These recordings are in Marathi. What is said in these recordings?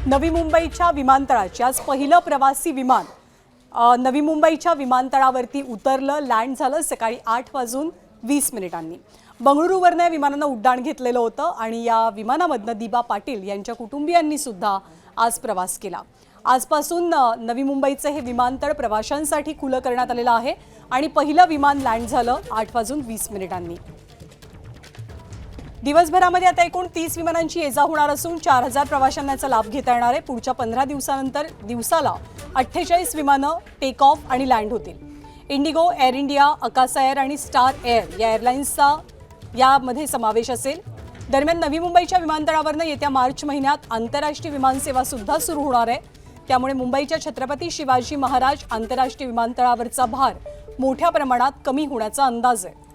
नवी मुंबईच्या विमानतळाचे आज पहिलं प्रवासी विमान नवी मुंबईच्या विमानतळावरती उतरलं, लँड झालं सकाळी 8:20 बंगळुरूवरनं या विमानानं उड्डाण घेतलेलं होतं आणि या विमानामधनं दीपा पाटील यांच्या कुटुंबियांनी सुद्धा आज प्रवास केला। आजपासून नवी मुंबईचं हे विमानतळ प्रवाशांसाठी खुलं करण्यात आलेलं आहे आणि पहिलं विमान लँड झालं 8:20 दिवसभरामध्ये आता एकूण 30 विमानांची ये-जा होणार असून 4000 प्रवाशांना याचा लाभ घेता येणार आहे। पुढच्या 15 दिवसानंतर दिवसाला 48 विमानं टेक ऑफ आणि लँड होतील। Indigo, air India, Akasa air आणि स्टार एअर या एअरलाइन्सचा यामध्ये समावेश असेल। दरम्यान नवी मुंबईच्या विमानतळावरनं येत्या मार्च महिन्यात आंतरराष्ट्रीय विमानसेवा सुद्धा सुरू होणार आहे। त्यामुळे मुंबईच्या छत्रपती शिवाजी महाराज आंतरराष्ट्रीय विमानतळावरचा भार मोठ्या प्रमाणात कमी होण्याचा अंदाज आहे।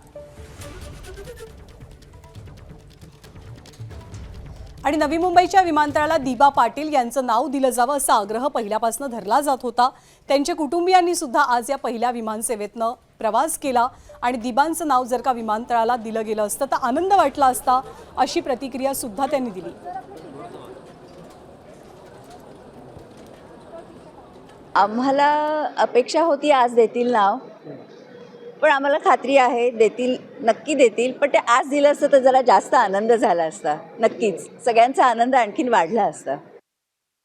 आणि नवी मुंबईच्या विमानतळाला दीपा पाटील यांचं नाव दिलं जावं असा आग्रह पहिल्यापासून धरला जात होता। त्यांच्या कुटुंबियांनी सुद्धा आज या पहिल्या विमानसेवेतनं प्रवास केला आणि दीपांचं नाव जर का विमानतळाला दिलं गेलं असतं तर आनंद वाटला असता, अशी प्रतिक्रिया सुद्धा त्यांनी दिली। आम्हाला अपेक्षा होती आज देतील नाव, पण आम्हाला खात्री आहे देतील, नक्की देतील। पण ते आज दिलं असतं तर जरा जास्त आनंद झाला असता, नक्कीच सगळ्यांचा आनंद आणखीन वाढला असता।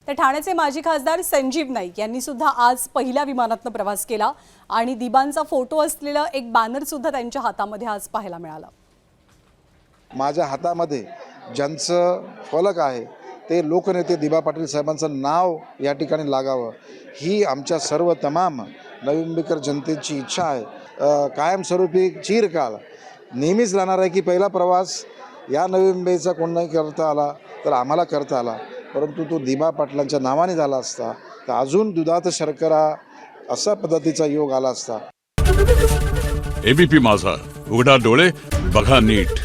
तर ठाण्याचे माजी खासदार संजीव नाईक यांनी सुद्धा आज पहिल्या विमानातनं प्रवास केला आणि दीपांचा फोटो असलेलं एक बॅनर सुद्धा त्यांच्या हातामध्ये आज पाहायला मिळालं। माझ्या हातामध्ये ज्यांचं फलक आहे ते लोकनेते दीपा पाटील साहेबांचं नाव या ठिकाणी लागावं, ही आमच्या सर्व तमाम नवी मुंबईकर जनतेची इच्छा आहे। कायमस्वरूपी चिरकाल नेहमीच राहणार आहे की पहिला प्रवास या नवी मुंबईचा कोण नाही करता आला तर आम्हाला करता आला, परंतु तो दीपा पाटलांच्या नावाने झाला असता तर अजून दुधात शर्करा असा पद्धतीचा योग आला असता। एबीपी माझा, उघडा डोळे बघा नीट।